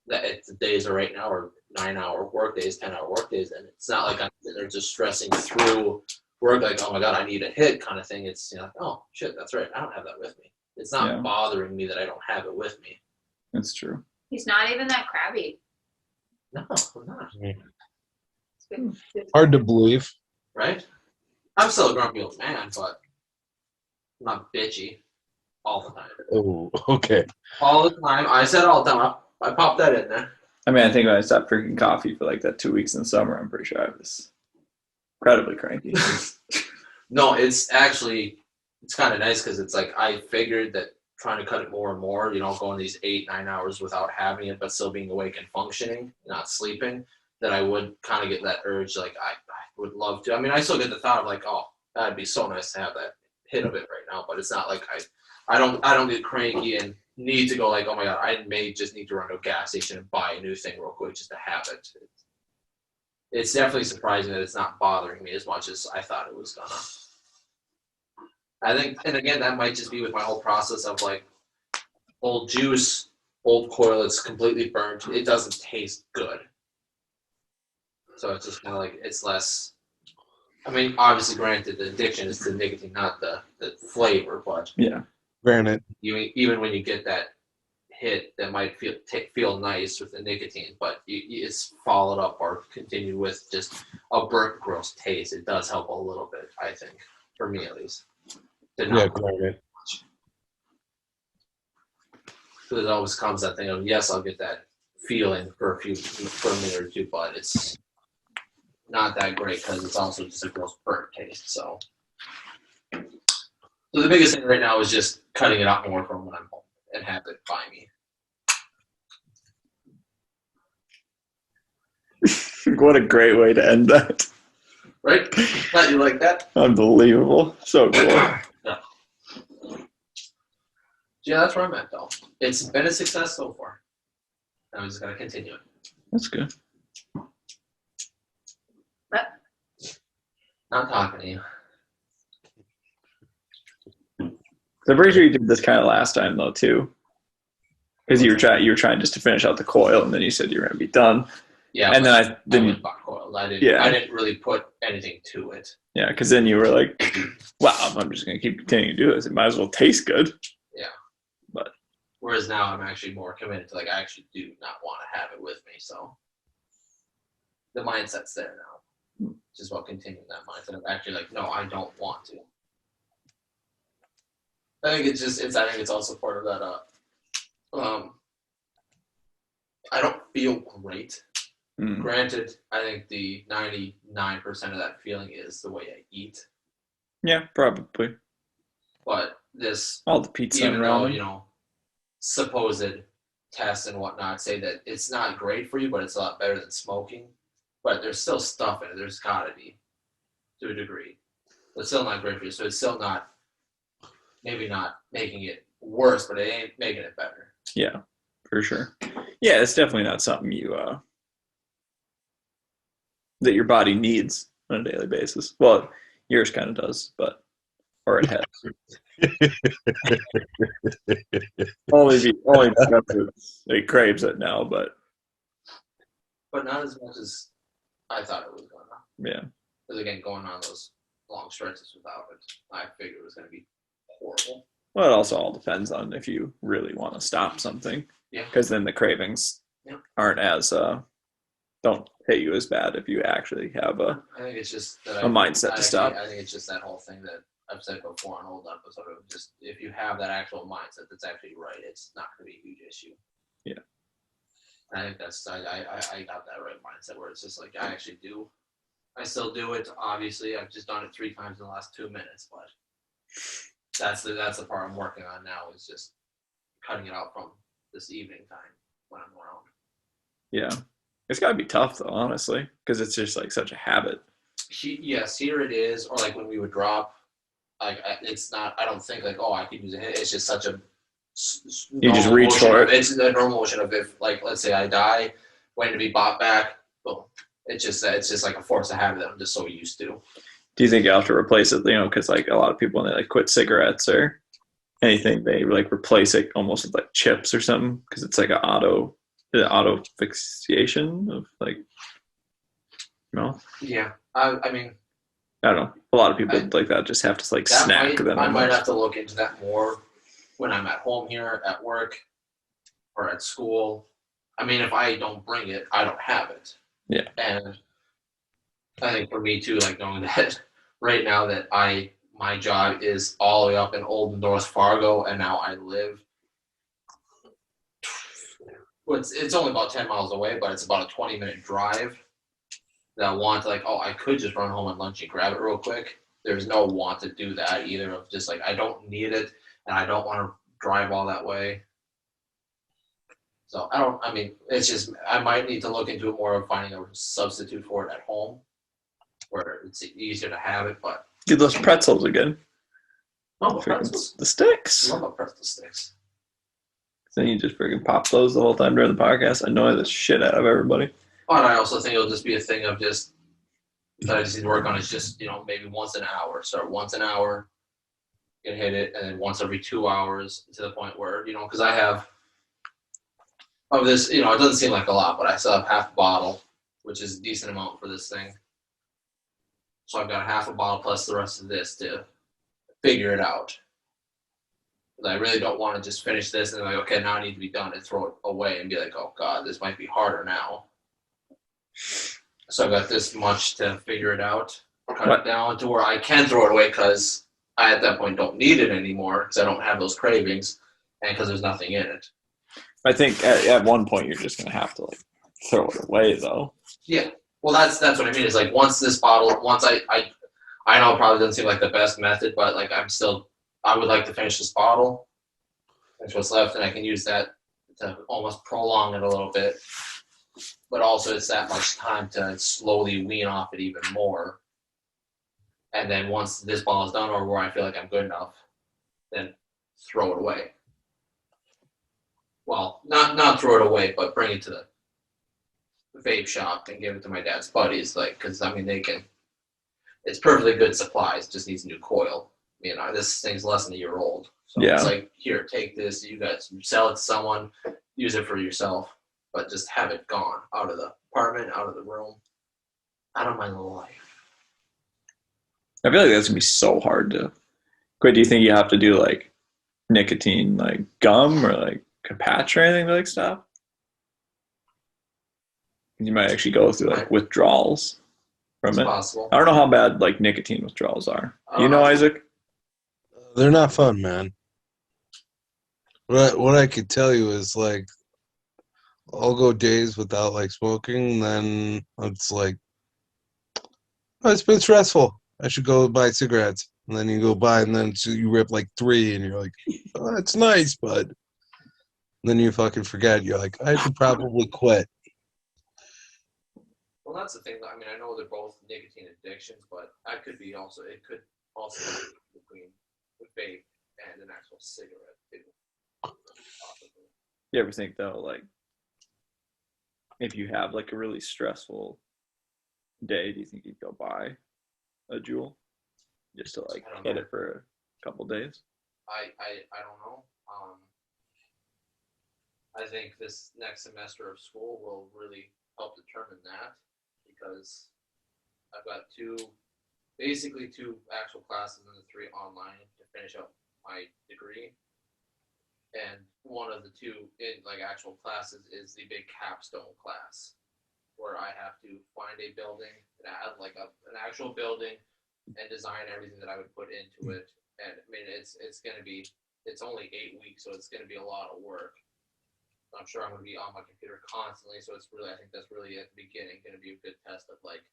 that the days are right now are 9-hour work days, 10-hour work days, and it's not like I'm sitting there just stressing through work like, oh my god, I need a hit kind of thing. It's oh shit, that's right, I don't have that with me. It's not bothering me that I don't have it with me. That's true. He's not even that crabby. No, I'm not. It's good. Hard to believe. Right? I'm still a grumpy old man, but I'm not bitchy all the time. Oh, okay. All the time. I said all the time. I popped that in there. I mean, I think when I stopped drinking coffee for like that 2 weeks in the summer, I'm pretty sure I was incredibly cranky. No, it's kind of nice because it's like I figured that trying to cut it more and more, going these 8-9 hours without having it, but still being awake and functioning, not sleeping, that I would kind of get that urge. Like I would love to. I mean, I still get the thought of like, oh, that'd be so nice to have that hit of it right now. But it's not like I don't get cranky and need to go like, oh my god, I may just need to run to a gas station and buy a new thing real quick just to have it. It's definitely surprising that it's not bothering me as much as I thought it was gonna. I think, and again, that might just be with my whole process of like old juice, old coil, it's completely burnt. It doesn't taste good. So it's just kind of like, it's less, I mean, obviously granted, the addiction is to nicotine, not the flavor, but Yeah. Granted. even when you get that hit that might feel nice with the nicotine, but it's followed up or continued with just a burnt, gross taste. It does help a little bit, I think, for me at least. Yeah, granted. So it always comes that thing of, yes, I'll get that feeling for a minute or two, but it's not that great because it's also just a gross burnt taste. So the biggest thing right now is just cutting it out more from when I'm home and have it by me. What a great way to end that. Right? Not you like that? Unbelievable. So cool. Yeah, that's where I'm at though. It's been a success so far. I'm just gonna continue it. That's good. Not talking to you. So I'm pretty sure you did this kind of last time though too, because you were trying just to finish out the coil, and then you said you were gonna be done. Yeah, and then I went back coil. I didn't really put anything to it. Yeah, because then you were like, "Wow, I'm just gonna keep continuing to do this. It might as well taste good." Yeah, but whereas now I'm actually more committed to like I actually do not want to have it with me. So the mindset's there now. Just about continuing that mindset of actually like, no, I don't want to. I think it's also part of that. I don't feel great. Granted, I think the 99% of that feeling is the way I eat. Yeah, probably. But this, all the pizza, even though supposed tests and whatnot say that it's not great for you, but it's a lot better than smoking. But there's still stuff in it. There's gotta be, to a degree. But it's still not great for you. So it's still not, maybe not making it worse, but it ain't making it better. Yeah, for sure. Yeah, it's definitely not something that your body needs on a daily basis. Well, yours kind of does, or it has. only because it craves it now, but not as much as I thought it was gonna. Yeah. Because again, going on those long stretches without it, I figured it was gonna be horrible. Well, it also all depends on if you really want to stop something. Yeah. Because then the cravings aren't as don't hit you as bad if you actually have I think it's just that a mindset to stop. I think it's just that whole thing that I've said before on old episode of just if you have that actual mindset that's actually right, it's not going to be a huge issue. Yeah. I think that's I got that right mindset where it's just like I still do it. Obviously, I've just done it 3 times in the last 2 minutes, but that's the part I'm working on now is just cutting it out from this evening time when I'm around. Yeah. It's got to be tough, though, honestly, because it's just like such a habit. Yes, here it is. Or like when we would drop, like it's not, I don't think like, oh, I could use a hit. It's just such a. You just reach for it. It's the normal motion of if, like, let's say I die, waiting to be bought back, boom. It's just like a force of habit that I'm just so used to. Do you think you have to replace it? Because like a lot of people when they like quit cigarettes or anything, they like replace it almost with like chips or something because it's like an auto the auto asphyxiation of like, Yeah. I mean, I don't know. A lot of people like that just have to like snack them. I might have to look into that more when I'm at home here, at work, or at school. I mean, if I don't bring it, I don't have it. Yeah. And I think for me too, like knowing that right now that my job is all the way up in Old North Fargo, and now I live. Well, it's only about 10 miles away, but it's about a 20-minute drive. That I want to, like, oh, I could just run home at lunch and grab it real quick. There's no want to do that either. Of just like I don't need it, and I don't want to drive all that way. So I mean, it's just I might need to look into it more of finding a substitute for it at home, where it's easier to have it. But get those pretzels again. no, pretzels. The sticks. I love the pretzel sticks. Then you just freaking pop those the whole time during the podcast. Annoy the shit out of everybody. But I also think it'll just be a thing of just that I just need to work on. Is just maybe once an hour. Start once an hour, you can hit it, and then once every 2 hours to the point where because I have of this. It doesn't seem like a lot, but I still have half a bottle, which is a decent amount for this thing. So I've got half a bottle plus the rest of this to figure it out. I really don't want to just finish this and like, okay, now I need to be done and throw it away and be like, oh God, this might be harder now. So I've got this much to figure it out, cut it down to where I can throw it away because I at that point don't need it anymore because I don't have those cravings and because there's nothing in it. I think at one point you're just gonna have to like throw it away though. Yeah. Well, that's what I mean. Is like once I know it probably doesn't seem like the best method, but like I would like to finish this bottle. That's what's left, and I can use that to almost prolong it a little bit. But also, it's that much time to slowly wean off it even more. And then once this bottle is done, or where I feel like I'm good enough, then throw it away. Well, not throw it away, but bring it to the vape shop and give it to my dad's buddies. Because I mean, it's perfectly good supplies. Just needs a new coil. This thing's less than a year old. So It's like, here, take this. You guys sell it to someone, use it for yourself, but just have it gone out of the apartment, out of the room, out of my life. I feel like that's gonna be so hard to quit. Do you think you have to do like nicotine, like gum or like a patch or anything to like stop? You might actually go through like withdrawals from it. Possible. I don't know how bad like nicotine withdrawals are. You know, Isaac? They're not fun, man. What I could tell you is like I'll go days without like smoking, then it's like it's been stressful. I should go buy cigarettes. And then you go buy and then you rip like 3 and you're like, oh, that's nice, but then you fucking forget. You're like, I should probably quit. Well, that's the thing. I mean, I know they're both nicotine addictions, but it could also be between the vape and an actual cigarette too. Possibly. You ever think though, like if you have like a really stressful day, do you think you'd go buy a Juul just to like hit it for a couple days? I don't know. I think this next semester of school will really help determine that because I've got basically two actual classes and 3 online to finish up my degree. And one of the 2 in like actual classes is the big capstone class where I have to find a building and add like an actual building and design everything that I would put into it. And I mean, it's only 8 weeks, so it's going to be a lot of work. I'm sure I'm going to be on my computer constantly, so I think that's really at the beginning going to be a good test of like,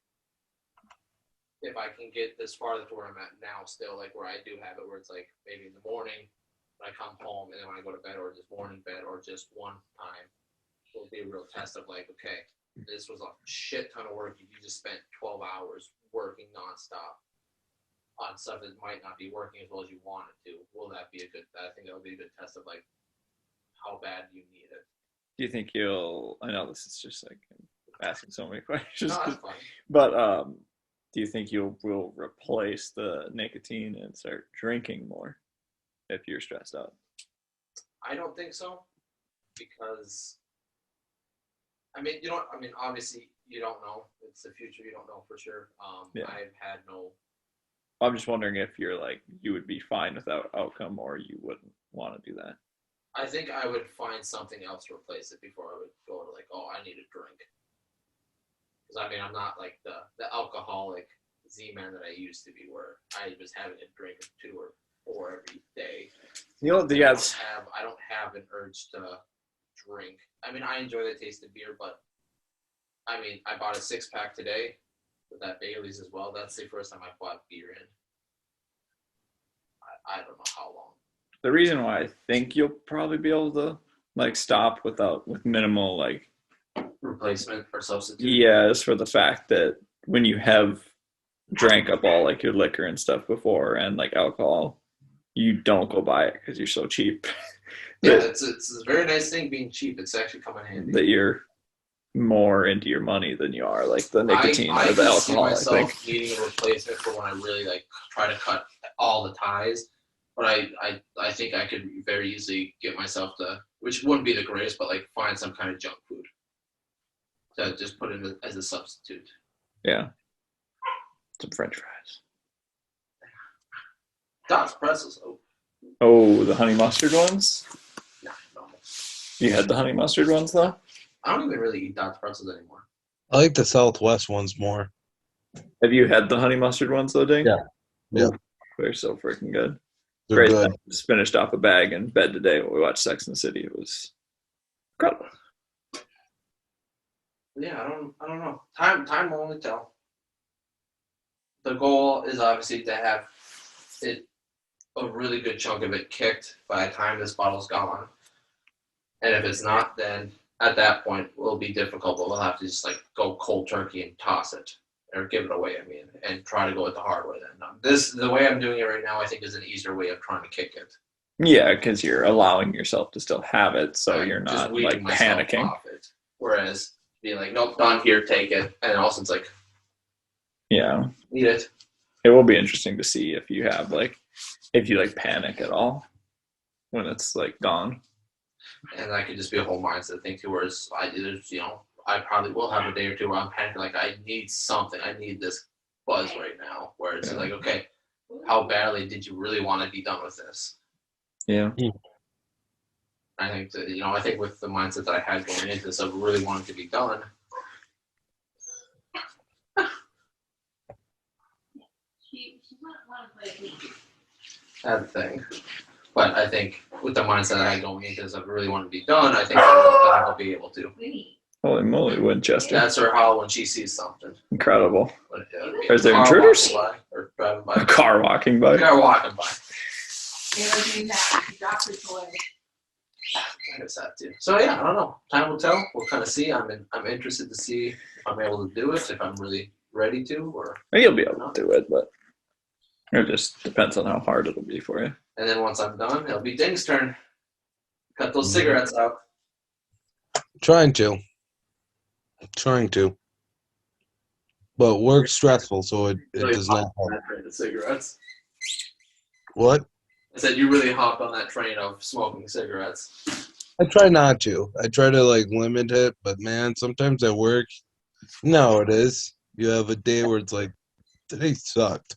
if I can get this farther to where I'm at now still, like where I do have it, where it's like maybe in the morning when I come home and then when I go to bed or just morning bed or just one time, will be a real test of like, okay, this was a shit ton of work. You just spent 12 hours working nonstop on stuff that might not be working as well as you want it to. Will that be I think that would be a good test of like, how bad do you need it? Do you think I know this is just like asking so many questions, No, that's fine. but do you think you will replace the nicotine and start drinking more if you're stressed out? I don't think so because I mean, obviously you don't know. It's the future. You don't know for sure. Yeah. I've had no. I'm just wondering if you're like you would be fine without outcome, or you wouldn't want to do that. I think I would find something else to replace it before I would go to like, oh, I need a drink. Because I mean, I'm not like the alcoholic Z-man that I used to be, where I was having a drink or 2 or 4 every day. You know, I don't have an urge to drink. I mean, I enjoy the taste of beer, but I mean, I bought a 6-pack today with that Bailey's as well. That's the first time I bought beer in. I don't know how long. the reason why I think you'll probably be able to like stop with minimal like Replacement or substitute. yeah, is for the fact that when you have drank up all like your liquor and stuff before and like alcohol, you don't go buy it because you're so cheap. Yeah, it's a very nice thing being cheap. It's actually come in handy. That you're more into your money than you are like the nicotine or the alcohol. I see myself needing a replacement for when I really like try to cut all the ties. But I think I could very easily get myself to, which wouldn't be the greatest, but like find some kind of junk food to just put in as a substitute. Yeah. Some French fries. Dot's pretzels. Oh, the honey mustard ones? No. You had the honey mustard ones though? I don't even really eat Dot's pretzels anymore. I like the Southwest ones more. Have you had the honey mustard ones though, Ding? Yeah. Yeah. Ooh, they're so freaking good. They're Great. good. I just finished off a bag in bed today when we watched Sex and the City. It was incredible. Yeah, I don't know. Time will only tell. The goal is obviously to have it a really good chunk of it kicked by the time this bottle's gone. And if it's not, then at that point it will be difficult, but we'll have to just like go cold turkey and toss it. Or give it away, I mean, and try to go with the hard way then. The way I'm doing it right now, I think is an easier way of trying to kick it. Yeah, because you're allowing yourself to still have it, so Right, you're just not weaning like myself panicking. off it. Whereas being like, nope, done here, take it. And also it's like, Yeah. need it. It will be interesting to see if you have like if you like panic at all when it's like gone. And that could just be a whole mindset thing too, where it's, I probably will have a day or two where I'm panicking, like I need something. I need this buzz right now. Where it's like, okay, how badly did you really want to be done with this? Yeah. I think that, I think with the mindset that I had going into this, I really wanted to be done. That thing. But I think with the mindset I had going into this, I really want to be done. I think I'll be able to. Holy moly, Winchester. That's her howl when she sees something. Incredible. But, Is there intruders? Or driving by. A car walking by. A car walking by. I guess that too. So yeah, I don't know. Time will tell. We'll kind of see. I'm interested to see if I'm able to do it, if I'm really ready to, or. You'll be able to do it, but it just depends on how hard it'll be for you. And then once I'm done, it'll be Ding's turn. Cut those cigarettes out. Trying to. But work's stressful, so it does not help. That train of cigarettes. What? I said you really hopped on that train of smoking cigarettes. I try not to. I try to like limit it, but man, sometimes at work, it is. You have a day where it's like, today sucked.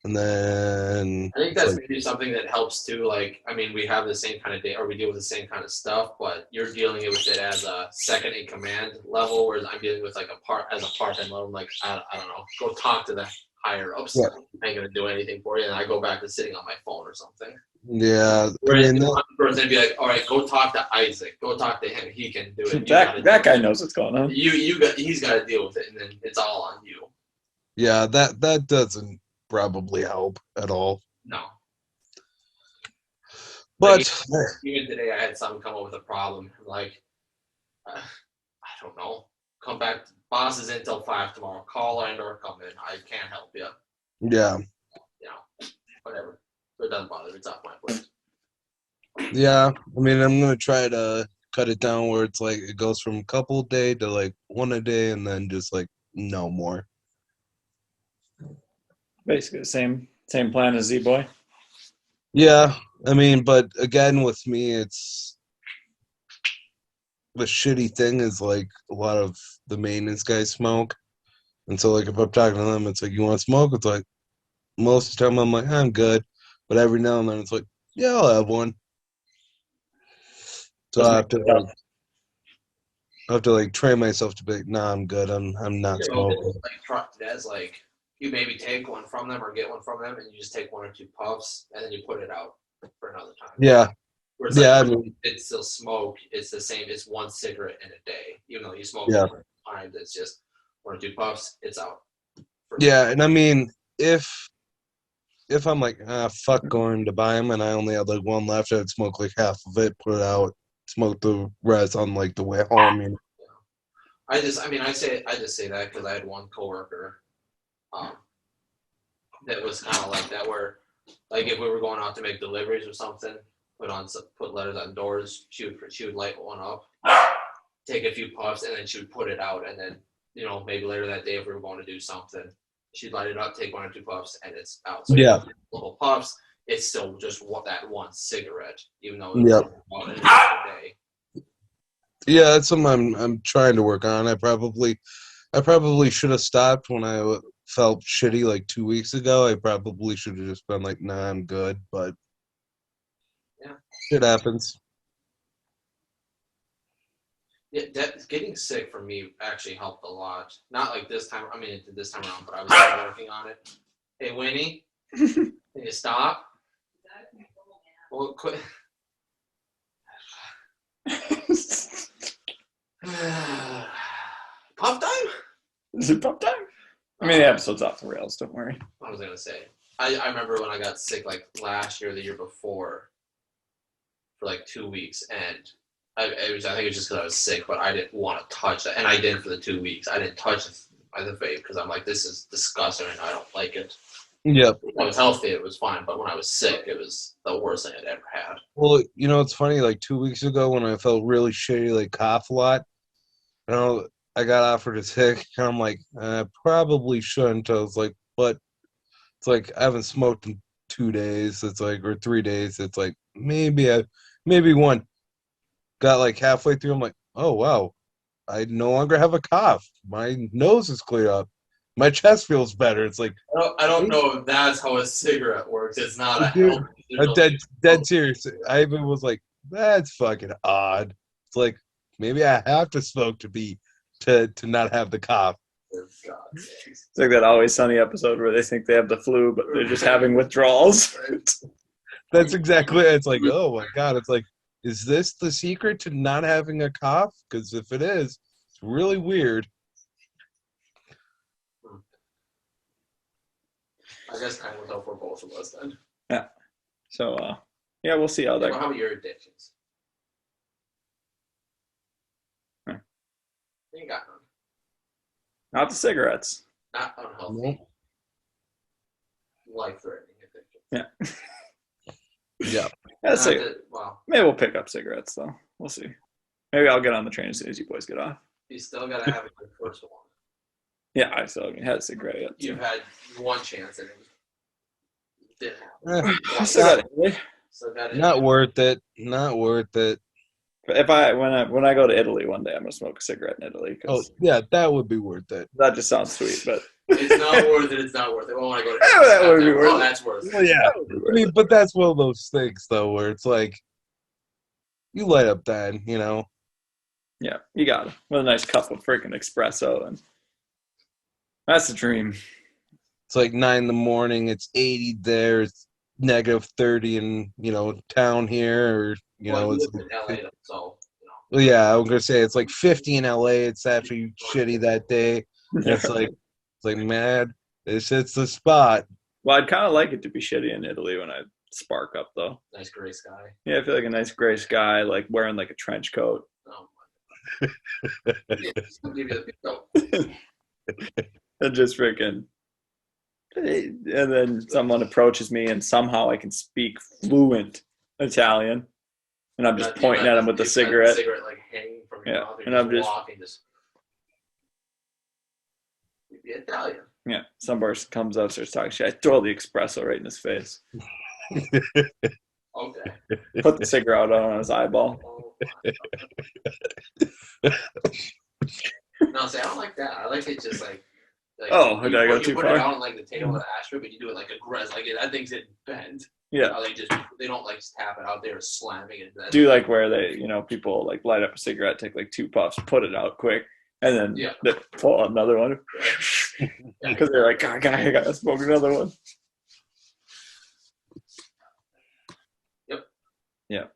And then I think that's maybe something that helps too. Like, I mean, we have the same kind of day, or we deal with the same kind of stuff, but you're dealing with it as a second in command level, whereas I'm dealing with like a part-time level. Like, I don't know, go talk to the higher ups. Yeah. I ain't gonna do anything for you, and I go back to sitting on my phone or something. yeah, Whereas one person would be like, all right, go talk to Isaac, go talk to him, he can do it. That guy knows what's going on. He's got to deal with it, and then it's all on you. yeah, that doesn't probably help at all. No. But like, even today, I had someone come up with a problem. Like, I don't know. Come back. Boss is in till 5 tomorrow. Call or come in. I can't help you. yeah, Whatever. So it doesn't bother me. It's off my plate. yeah. I mean, I'm gonna try to cut it down where it's like it goes from a couple a day to like one a day, and then just like no more. Basically the same plan as Z-Boy. Yeah, I mean, but again, with me, it's the shitty thing is like a lot of the maintenance guys smoke, and so like if I'm talking to them, it's like, you want to smoke? It's like most of the time I'm like, I'm good, but every now and then it's like, yeah, I'll have one. So Doesn't I make have to it up. like train myself to be like, nah, I'm good. I'm not smoking. That's like you maybe take one from them or get one from them, and you just take 1 or 2 puffs, and then you put it out for another time. Yeah, Where it's yeah, I like mean, it's still smoke. It's the same. It's 1 cigarette in a day, even though you smoke Yeah. times. It's just 1 or 2 puffs. It's out. yeah, and I mean, if I'm like, fuck going to buy them, and I only had like one left, I'd smoke like half of it, put it out, smoke the rest on like the way home. You know? I just say that because I had one coworker, that was kind of like that, where like if we were going out to make deliveries or something, put letters on doors, she would light one up, take a few puffs, and then she would put it out, and then maybe later that day if we were going to do something, she'd light it up, take 1 or 2 puffs, and it's out. So Yeah. little puffs, it's still just that 1 cigarette, even though Yep. Out in a day. Yeah, that's something I'm trying to work on. I probably should have stopped when I felt shitty like 2 weeks ago. I probably should have just been like, nah, I'm good. But yeah, shit happens. Yeah, getting sick for me actually helped a lot. Not like this time. I mean, it did this time around, but I was working on it. Hey, Winnie, can you stop? Well, quit. Puff time? Is it puff time? I mean, the episode's off the rails. Don't worry. What was I gonna say? I remember when I got sick like last year, or the year before, for like 2 weeks, and I think it was just because I was sick, but I didn't want to touch it, and I didn't for the 2 weeks. I didn't touch the vape because I'm like, this is disgusting, and I don't like it. Yep. When I was healthy, it was fine, but when I was sick, it was the worst thing I'd ever had. Well, it's funny. Like 2 weeks ago, when I felt really shitty, like cough a lot, I got offered a tick, and I'm like, I probably shouldn't. I was like, but it's like I haven't smoked in 2 days. It's like, or 3 days. It's like maybe one. Got like halfway through, I'm like, oh wow, I no longer have a cough. My nose is cleared up. My chest feels better. It's like, I don't know if that's how a cigarette works. It's not a dude, healthy. I'm dead serious. I even was like, that's fucking odd. It's like maybe I have to smoke to not have the cough. It's like that Always Sunny episode where they think they have the flu, but they're just having withdrawals. That's exactly it. It's like, oh my god. It's like, is this the secret to not having a cough? Because if it is, it's really weird. I guess kind of went out for both of us then. Yeah. So, yeah, we'll see how that Well, how about your addictions? Huh. You got none. Not the cigarettes. Not unhealthy. Nope. Life-threatening addictions. Yeah. Yeah. That's Not it. that- well, Maybe we'll pick up cigarettes, though. We'll see. Maybe I'll get on the train as soon as you boys get off. you still got to have a good first one. Yeah, I still haven't had a cigarette yet. You've had one chance and it didn't Eh, happen. I still got it. So that not worth it. Not worth it. But when I go to Italy one day, I'm gonna smoke a cigarette in Italy Oh because yeah, that would be worth it. that just sounds sweet. But It's not worth it. It's not worth it. I want to go to Yeah, that would be worth Oh, it. that's worth it. Well, yeah. I mean, but that's one of those things though, where it's like you light up then, yeah, you got it with a nice cup of freaking espresso, and that's the dream. It's like 9 a.m. It's 80 there. It's -30 in town here, or Well, it's. you live in LA, so Well, yeah, I'm gonna say it's like 50 in LA. It's actually shitty that day. And it's like mad. It's the spot. Well, I'd kind of like it to be shitty in Italy when I spark up, though. nice gray sky. Yeah, I feel like a nice gray sky, like wearing like a trench coat. Oh my. Yeah, I'll give you the And just freaking. And then someone approaches me, and somehow I can speak fluent Italian, and I'm just pointing at him with the cigarette. Cigarette like hanging from your Yeah, mouth. and I'm just- walking, You'd be Italian. Yeah, some person comes up, starts talking shit. I throw the espresso right in his face, Okay. put the cigarette out on his eyeball. Oh, No, see, I don't like that. I like it just like Oh, you, did I go you too put far? it out on like the table of the ashtray, but you do it like aggressive. Like that thing's in bend. Yeah. How they don't like just tap it out there slamming it. Do like where they, people like light up a cigarette, take like 2 puffs, put it out quick, and then they pull out another one because they're like, God, I gotta smoke another one. Yep. Yeah. I'm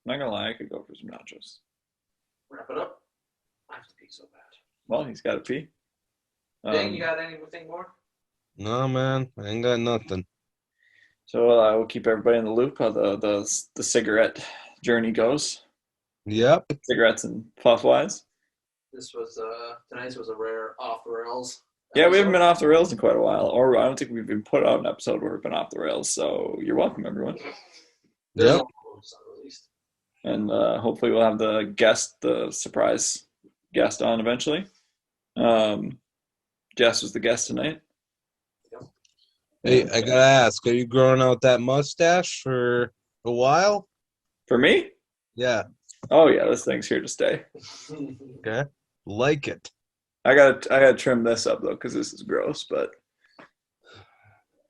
not gonna lie, I could go for some nachos. Wrap it up. I have to pee so bad. Well, he's got to pee. Dang, you got anything more? No, man, I ain't got nothing. So I will keep everybody in the loop how the cigarette journey goes. Yep. Cigarettes and puff wise. This was tonight's was a rare off the rails. Yeah, we haven't been off the rails in quite a while, or I don't think we've been put out an episode where we've been off the rails. So you're welcome, everyone. There's Yep. no episodes unreleased. And hopefully we'll have the surprise guest on eventually. Jess was the guest tonight. Hey, I gotta ask, are you growing out that mustache for a while? For me? Yeah. Oh yeah, this thing's here to stay. Okay. Like it. I gotta trim this up though because this is gross. But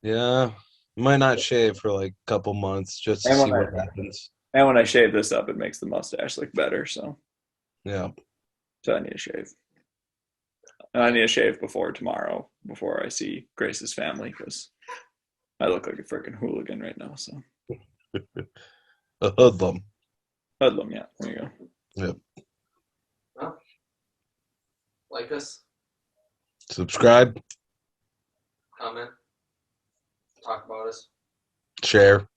Yeah. Might not shave for like a couple months just to And see when what happens. and when I shave this up, it makes the mustache look better. So Yeah. I need to shave. And I need to shave before tomorrow, before I see Grace's family, because I look like a freaking hooligan right now. So A hoodlum. hoodlum, yeah. There you go. Yep. Well, like us, Subscribe. comment, talk about us, Share.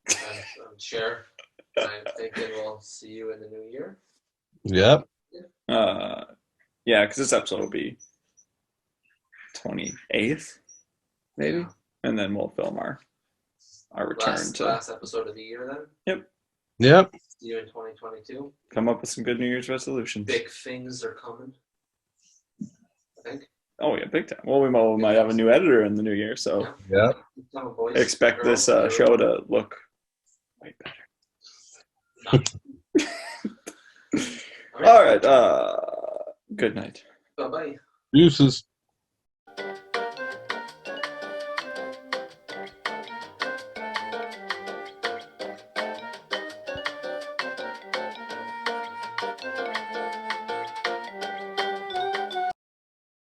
and share. I'm thinking we'll see you in the new year. Yep. Yeah, because this episode will be 28th, maybe, Yeah. and then we'll film our return to Last episode of the year then. Yep. See you in 2022. come up with some good New Year's resolutions. Big things are coming. I think. Oh yeah, big time. Well, we might have a new editor in the new year, so Yep. Some of boys, expect this girls, show to look way better. All right. Good night. Bye bye. Uses.